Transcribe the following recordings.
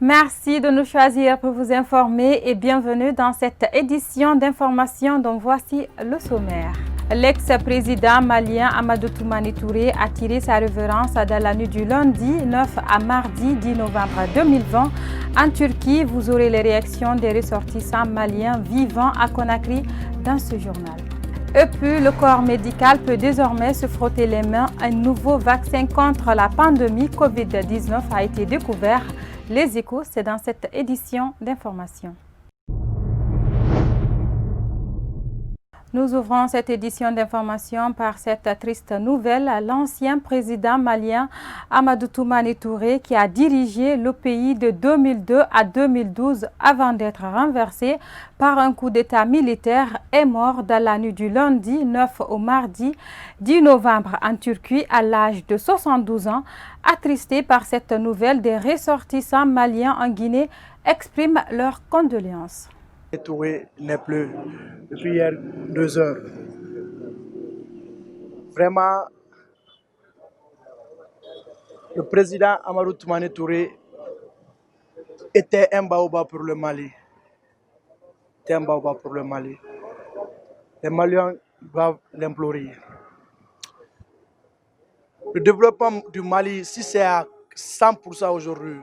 Merci de nous choisir pour vous informer et bienvenue dans cette édition d'information dont voici le sommaire. L'ex-président malien Amadou Toumani Touré a tiré sa révérence dans la nuit du lundi 9 à mardi 10 novembre 2020. En Turquie, vous aurez les réactions des ressortissants maliens vivant à Conakry dans ce journal. Et puis, le corps médical peut désormais se frotter les mains. Un nouveau vaccin contre la pandémie Covid-19 a été découvert. Les Échos, c'est dans cette édition d'information. Nous ouvrons cette édition d'information par cette triste nouvelle. L'ancien président malien Amadou Toumani Touré, qui a dirigé le pays de 2002 à 2012 avant d'être renversé par un coup d'État militaire, est mort dans la nuit du lundi 9 au mardi 10 novembre en Turquie à l'âge de 72 ans. Attristés par cette nouvelle, des ressortissants maliens en Guinée expriment leurs condoléances. Touré n'est plus depuis hier 2 heures. Vraiment, le président Amadou Toumani Touré était un baobab pour le Mali. Les Maliens doivent l'implorer. Le développement du Mali, si c'est à 100% aujourd'hui,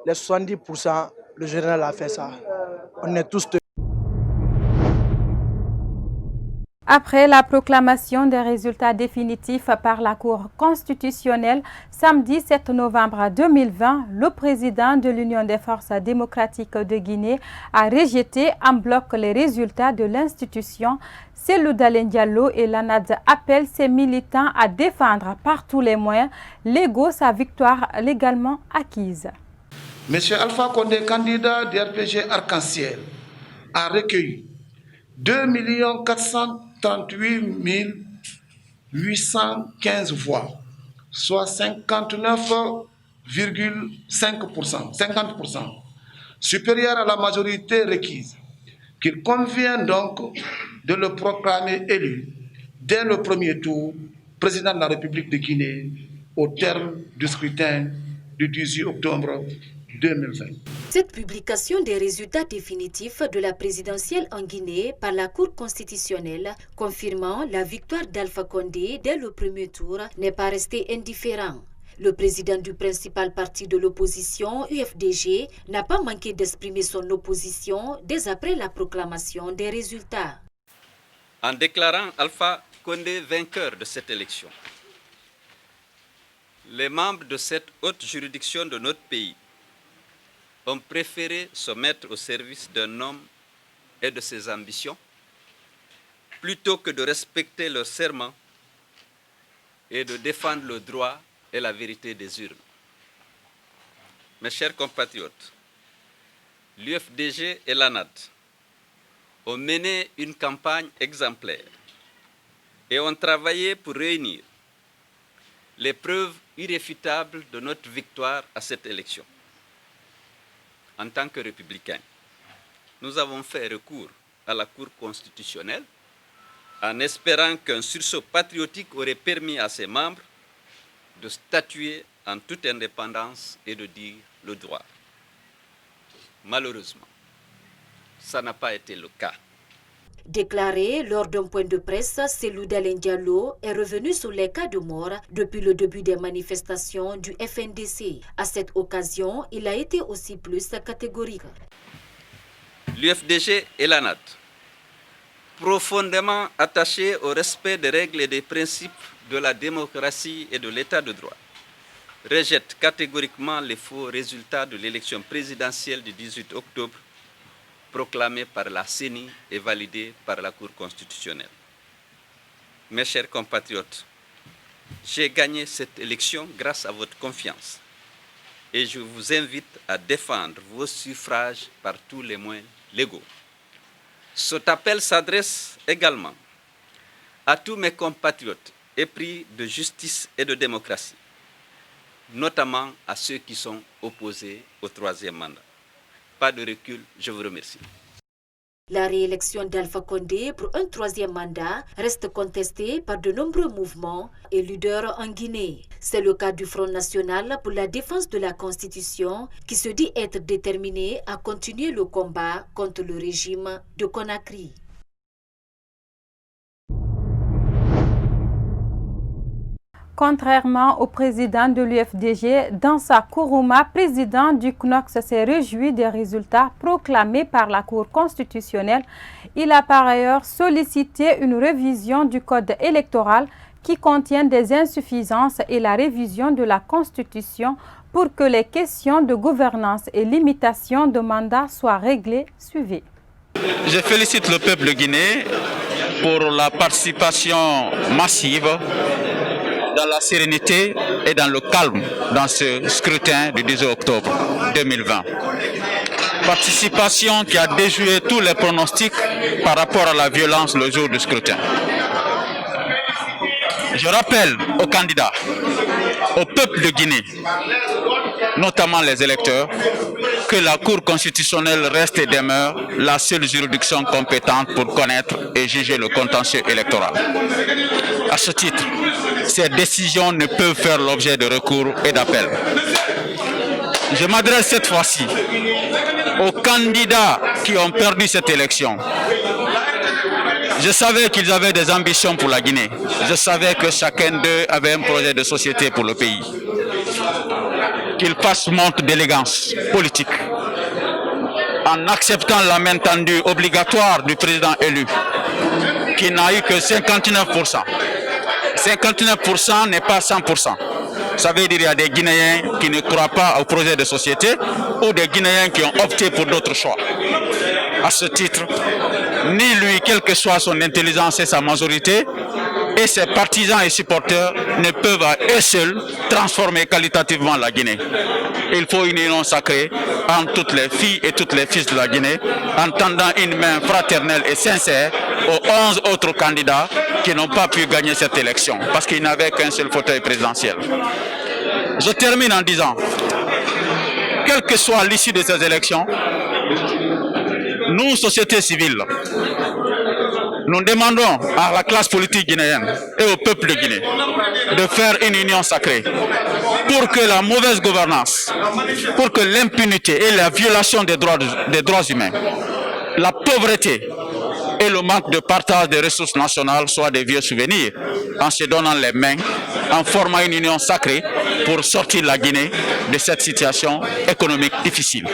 les 70%, le général a fait ça. On est tous. Après la proclamation des résultats définitifs par la Cour constitutionnelle, samedi 7 novembre 2020, le président de l'Union des forces démocratiques de Guinée a rejeté en bloc les résultats de l'institution. Cellou Dalein Diallo et l'ANAD appellent ses militants à défendre par tous les moyens légaux sa victoire légalement acquise. Monsieur Alpha Condé, candidat du RPG Arc-en-Ciel, a recueilli 2 438 815 voix, soit 59,5%, 50%, supérieur à la majorité requise, qu'il convient donc de le proclamer élu dès le premier tour président de la République de Guinée au terme du scrutin du 18 octobre 2020. Cette publication des résultats définitifs de la présidentielle en Guinée par la Cour constitutionnelle, confirmant la victoire d'Alpha Condé dès le premier tour, n'est pas resté indifférent. Le président du principal parti de l'opposition, UFDG, n'a pas manqué d'exprimer son opposition dès après la proclamation des résultats. En déclarant Alpha Condé vainqueur de cette élection, les membres de cette haute juridiction de notre pays ont préféré se mettre au service d'un homme et de ses ambitions, plutôt que de respecter leur serment et de défendre le droit et la vérité des urnes. Mes chers compatriotes, l'UFDG et l'ANAD ont mené une campagne exemplaire et ont travaillé pour réunir les preuves irréfutables de notre victoire à cette élection. En tant que républicains, nous avons fait recours à la Cour constitutionnelle en espérant qu'un sursaut patriotique aurait permis à ses membres de statuer en toute indépendance et de dire le droit. Malheureusement, ça n'a pas été le cas. Déclaré lors d'un point de presse, Cellou Dalein Diallo est revenu sur les cas de mort depuis le début des manifestations du FNDC. À cette occasion, il a été aussi plus catégorique. L'UFDG et l'ANAD, profondément attachés au respect des règles et des principes de la démocratie et de l'état de droit, rejettent catégoriquement les faux résultats de l'élection présidentielle du 18 octobre proclamé par la CENI et validé par la Cour constitutionnelle. Mes chers compatriotes, j'ai gagné cette élection grâce à votre confiance et je vous invite à défendre vos suffrages par tous les moyens légaux. Cet appel s'adresse également à tous mes compatriotes épris de justice et de démocratie, notamment à ceux qui sont opposés au troisième mandat. Pas de recul, je vous remercie. La réélection d'Alpha Condé pour un troisième mandat reste contestée par de nombreux mouvements et leaders en Guinée. C'est le cas du Front national pour la défense de la Constitution qui se dit être déterminé à continuer le combat contre le régime de Conakry. Contrairement au président de l'UFDG, Dansa Kourouma, président du CNOX, s'est réjoui des résultats proclamés par la Cour constitutionnelle. Il a par ailleurs sollicité une révision du code électoral qui contient des insuffisances et la révision de la Constitution pour que les questions de gouvernance et limitation de mandat soient réglées. Suivez. Je félicite le peuple guinéen pour la participation massive dans la sérénité et dans le calme dans ce scrutin du 18 octobre 2020. Participation qui a déjoué tous les pronostics par rapport à la violence le jour du scrutin. Je rappelle aux candidats, au peuple de Guinée, notamment les électeurs, que la Cour constitutionnelle reste et demeure la seule juridiction compétente pour connaître et juger le contentieux électoral. À ce titre, ces décisions ne peuvent faire l'objet de recours et d'appel. Je m'adresse cette fois-ci aux candidats qui ont perdu cette élection. Je savais qu'ils avaient des ambitions pour la Guinée. Je savais que chacun d'eux avait un projet de société pour le pays. Qu'ils fassent montre d'élégance politique en acceptant la main tendue obligatoire du président élu, qui n'a eu que 59%. 59% n'est pas 100%. Ça veut dire qu'il y a des Guinéens qui ne croient pas au projet de société ou des Guinéens qui ont opté pour d'autres choix. À ce titre, ni lui, quelle que soit son intelligence et sa majorité, et ses partisans et supporters ne peuvent à eux seuls transformer qualitativement la Guinée. Il faut une union sacrée entre toutes les filles et tous les fils de la Guinée, en tendant une main fraternelle et sincère aux 11 autres candidats qui n'ont pas pu gagner cette élection, parce qu'ils n'avaient qu'un seul fauteuil présidentiel. Je termine en disant, quelle que soit l'issue de ces élections, nous, société civile, nous demandons à la classe politique guinéenne et au peuple de Guinée de faire une union sacrée pour que la mauvaise gouvernance, pour que l'impunité et la violation des droits humains, la pauvreté et le manque de partage des ressources nationales soient des vieux souvenirs, en se donnant les mains, en formant une union sacrée pour sortir la Guinée de cette situation économique difficile.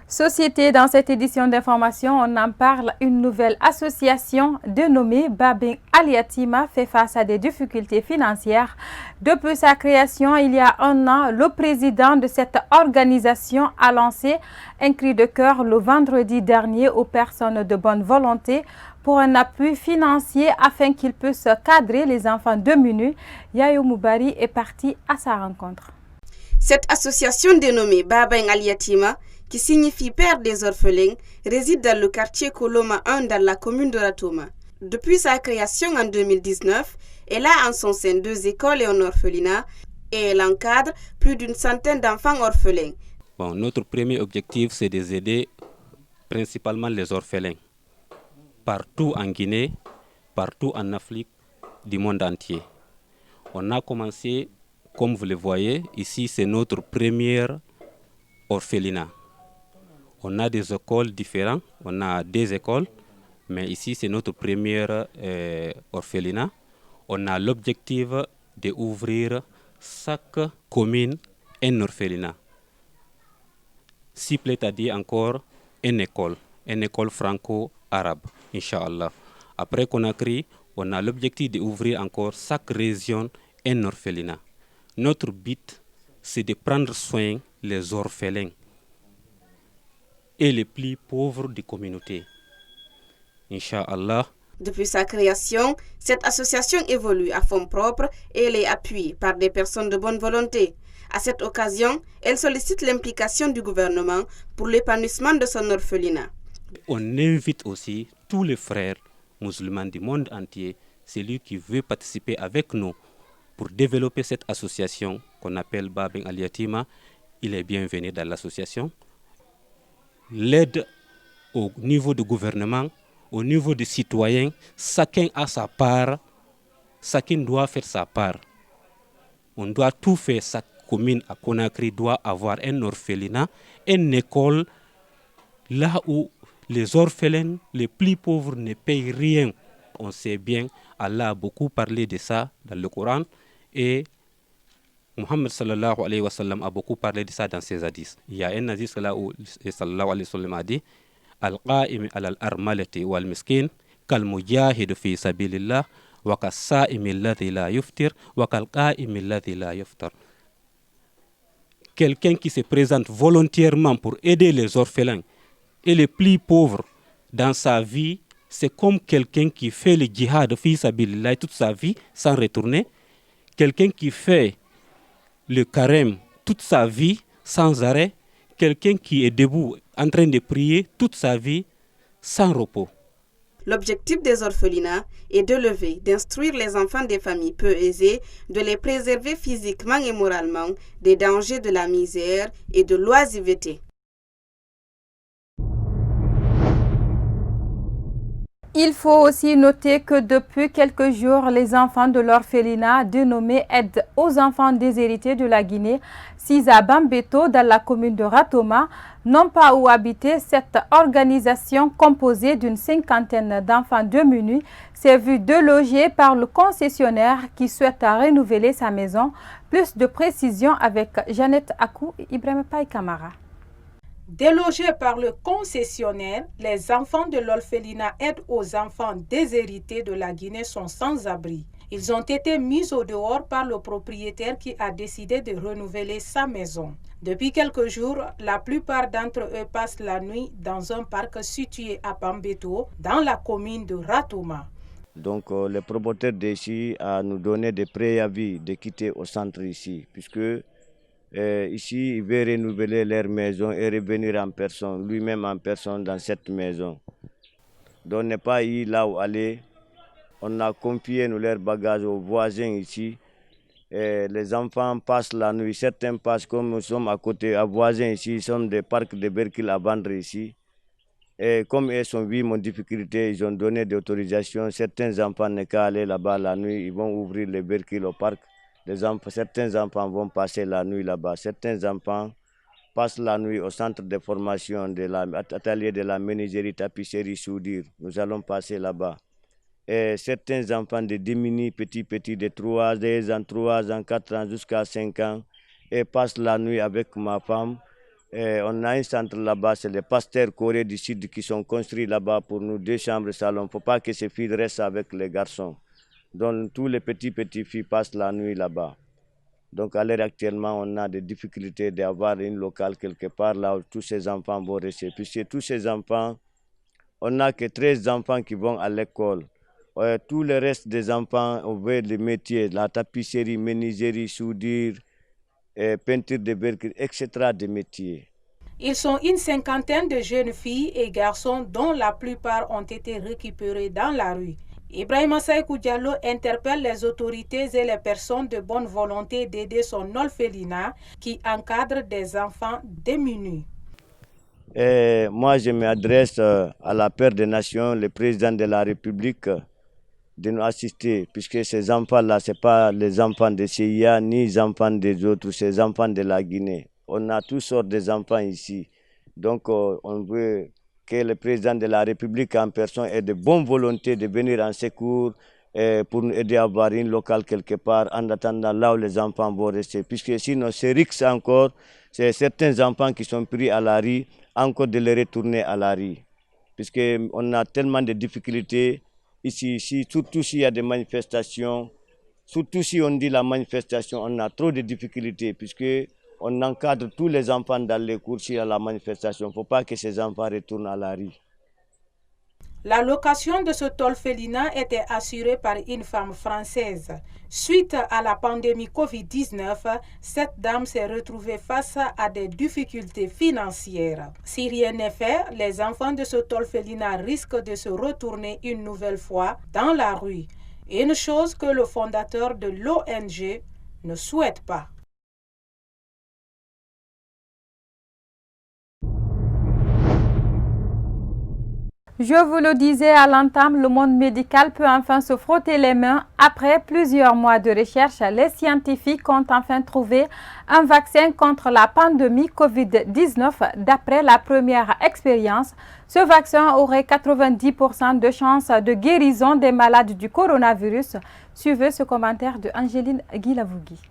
Société, dans cette édition d'information, on en parle. Une nouvelle association dénommée Babin Aliatima fait face à des difficultés financières. Depuis sa création il y a un an, le président de cette organisation a lancé un cri de cœur le vendredi dernier aux personnes de bonne volonté pour un appui financier afin qu'ils puissent cadrer les enfants démunis. Yayo Moubari est parti à sa rencontre. Cette association dénommée Babin Aliatima, qui signifie Père des orphelins, réside dans le quartier Koloma 1 dans la commune de Ratoma. Depuis sa création en 2019, elle a en son sein 2 écoles et un orphelinat et elle encadre plus d'une centaine d'enfants orphelins. Bon, notre premier objectif, c'est d'aider principalement les orphelins, partout en Guinée, partout en Afrique, du monde entier. On a commencé, comme vous le voyez, ici c'est notre première orphelinat. On a des écoles différentes, on a 2 écoles, mais ici c'est notre première orphelinat. On a l'objectif d'ouvrir chaque commune un orphelinat. Si plaît à dire encore une école franco-arabe, Inch'Allah. Après Conakry, on a l'objectif d'ouvrir encore chaque région un orphelinat. Notre but, c'est de prendre soin des orphelins et les plus pauvres des communautés. Inch'Allah. Depuis sa création, cette association évolue à fonds propres et elle est appuyée par des personnes de bonne volonté. À cette occasion, elle sollicite l'implication du gouvernement pour l'épanouissement de son orphelinat. On invite aussi tous les frères musulmans du monde entier, celui qui veut participer avec nous pour développer cette association qu'on appelle Babin Aliatima, il est bienvenu dans l'association. l'aide au niveau du gouvernement, au niveau des citoyens, chacun a sa part, chacun doit faire sa part. On doit tout faire. Chaque commune à Conakry doit avoir un orphelinat, une école, là où les orphelins les plus pauvres ne payent rien. On sait bien, Allah a beaucoup parlé de ça dans le Coran et Muhammad sallallahu alayhi wa sallam a beaucoup parlé de ça dans ses hadiths. Il y a un hadith là où sallallahu alayhi wa sallam a dit Al-qa'im al-armalati wal-miskin kal-mujahid fi sabilillah wa kas-sa'imi alladhi la yuftir wa kal-qa'imi alladhi la yuftar. Quelqu'un qui se présente volontairement pour aider les orphelins et les plus pauvres dans sa vie, c'est comme quelqu'un qui fait le djihad fi sabilillah toute sa vie sans retourner, quelqu'un qui fait le carême toute sa vie sans arrêt, quelqu'un qui est debout en train de prier toute sa vie sans repos. L'objectif des orphelinats est d'élever, d'instruire les enfants des familles peu aisées, de les préserver physiquement et moralement des dangers de la misère et de l'oisiveté. Il faut aussi noter que depuis quelques jours, les enfants de l'orphelinat dénommé Aide aux enfants déshérités de la Guinée, Sisa Bambeto, dans la commune de Ratoma, n'ont pas où habiter. Cette organisation composée d'une cinquantaine d'enfants démunis s'est vue délogée par le concessionnaire qui souhaite renouveler sa maison. Plus de précisions avec Jeannette Akou et Ibrahim Paye Kamara. Délogés par le concessionnaire, les enfants de l'orphelinat Aide aux enfants déshérités de la Guinée sont sans abri. Ils ont été mis au dehors par le propriétaire qui a décidé de renouveler sa maison. Depuis quelques jours, la plupart d'entre eux passent la nuit dans un parc situé à Bambeto, dans la commune de Ratoma. Donc le propriétaire d'ici a nous donné des préavis de quitter au centre ici, puisque ici, il veut renouveler leur maison et revenir en personne, lui-même en personne dans cette maison. Donc, on n'est pas eu là où aller. On a confié leurs bagages aux voisins ici. Et les enfants passent la nuit. Certains passent comme nous sommes à côté, à voisins ici. Ils sont des parcs de Berkil à vendre ici. Et comme ils sont vus en difficulté, ils ont donné des autorisations. Certains enfants n'ont qu'à aller là-bas la nuit. Ils vont ouvrir les Berkil au parc. Certains enfants vont passer la nuit là-bas. Certains enfants passent la nuit au centre de formation de l'atelier de la menuiserie, tapisserie, soudure. Nous allons passer là-bas. Et certains enfants de démunis, petits, de 3 ans, 3 ans, 4 ans, jusqu'à 5 ans, et passent la nuit avec ma femme. Et on a un centre là-bas, c'est les pasteurs Corée du Sud qui sont construits là-bas pour nous, 2 chambres, salon. Il ne faut pas que ces filles restent avec les garçons. Donc tous les petits filles passent la nuit là-bas. Donc à l'heure actuellement, on a des difficultés d'avoir une locale quelque part là où tous ces enfants vont rester. Puisque tous ces enfants, on n'a que 13 enfants qui vont à l'école. Tout le reste des enfants ont fait les métiers, la tapisserie, menuiserie, soudure, peinture de berger, etc. des métiers. Ils sont une cinquantaine de jeunes filles et garçons dont la plupart ont été récupérés dans la rue. Ibrahima Saïkou Diallo interpelle les autorités et les personnes de bonne volonté d'aider son orphelinat qui encadre des enfants démunis. Moi, je m'adresse à la Père des Nations, le président de la République, de nous assister, puisque ces enfants-là, ce n'est pas les enfants de CIA ni les enfants des autres, ces enfants de la Guinée. On a toutes sortes d'enfants ici. Donc, on veut que le président de la République en personne ait de bonne volonté de venir en secours pour nous aider à avoir une locale quelque part en attendant là où les enfants vont rester. Puisque sinon, c'est risque encore, c'est certains enfants qui sont pris à la rue, encore de les retourner à la rue. Puisqu'on a tellement de difficultés ici, surtout s'il y a des manifestations, surtout si on dit la manifestation, on a trop de difficultés puisque on encadre tous les enfants dans les cours s'il y a la manifestation. Il ne faut pas que ces enfants retournent à la rue. La location de cet orphelinat était assurée par une femme française. Suite à la pandémie Covid-19, cette dame s'est retrouvée face à des difficultés financières. Si rien n'est fait, les enfants de cet orphelinat risquent de se retourner une nouvelle fois dans la rue. Une chose que le fondateur de l'ONG ne souhaite pas. Je vous le disais à l'entame, le monde médical peut enfin se frotter les mains. Après plusieurs mois de recherche, les scientifiques ont enfin trouvé un vaccin contre la pandémie Covid-19. D'après la première expérience, ce vaccin aurait 90% de chances de guérison des malades du coronavirus. Suivez ce commentaire de Angéline Guilavogui.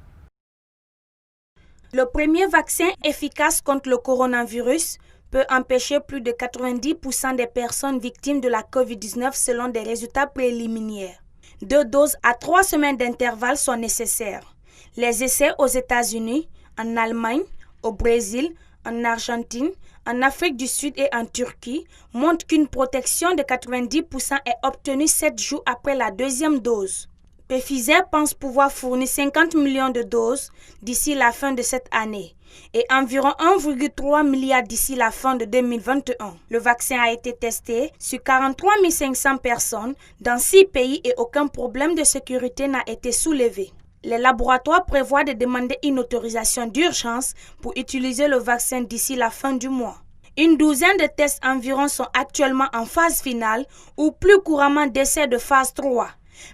Le premier vaccin efficace contre le coronavirus peut empêcher plus de 90% des personnes victimes de la COVID-19 selon des résultats préliminaires. 2 doses à 3 semaines d'intervalle sont nécessaires. Les essais aux États-Unis, en Allemagne, au Brésil, en Argentine, en Afrique du Sud et en Turquie montrent qu'une protection de 90% est obtenue 7 jours après la deuxième dose. Pfizer pense pouvoir fournir 50 millions de doses d'ici la fin de cette année et environ 1,3 milliard d'ici la fin de 2021. Le vaccin a été testé sur 43 500 personnes dans 6 pays et aucun problème de sécurité n'a été soulevé. Les laboratoires prévoient de demander une autorisation d'urgence pour utiliser le vaccin d'ici la fin du mois. Une douzaine de tests environ sont actuellement en phase finale ou plus couramment d'essais de phase 3.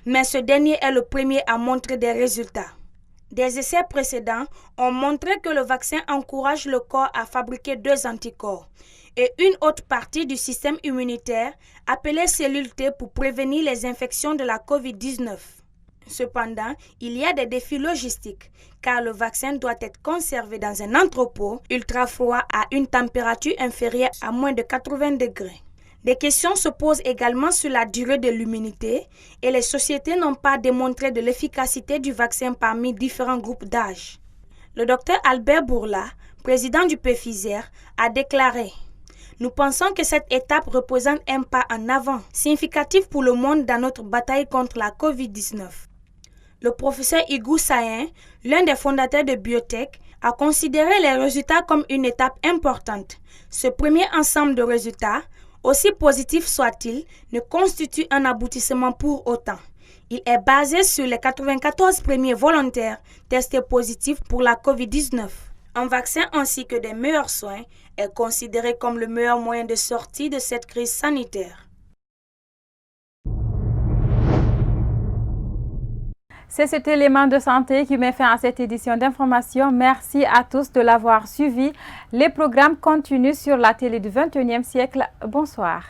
Mais ce dernier est le premier à montrer des résultats. Des essais précédents ont montré que le vaccin encourage le corps à fabriquer 2 anticorps et une autre partie du système immunitaire appelée cellule T pour prévenir les infections de la COVID-19. Cependant, il y a des défis logistiques car le vaccin doit être conservé dans un entrepôt ultra froid à une température inférieure à moins de 80 degrés. Des questions se posent également sur la durée de l'immunité et les sociétés n'ont pas démontré de l'efficacité du vaccin parmi différents groupes d'âge. Le docteur Albert Bourla, président du Pfizer, a déclaré « Nous pensons que cette étape représente un pas en avant significatif pour le monde dans notre bataille contre la COVID-19. » Le professeur Igou Sayen, l'un des fondateurs de Biotech, a considéré les résultats comme une étape importante. Ce premier ensemble de résultats, aussi positif soit-il, ne constitue un aboutissement pour autant. Il est basé sur les 94 premiers volontaires testés positifs pour la COVID-19. Un vaccin ainsi que des meilleurs soins est considéré comme le meilleur moyen de sortie de cette crise sanitaire. C'est cet élément de santé qui met fin à cette édition d'information. Merci à tous de l'avoir suivi. Les programmes continuent sur la télé du 21e siècle. Bonsoir.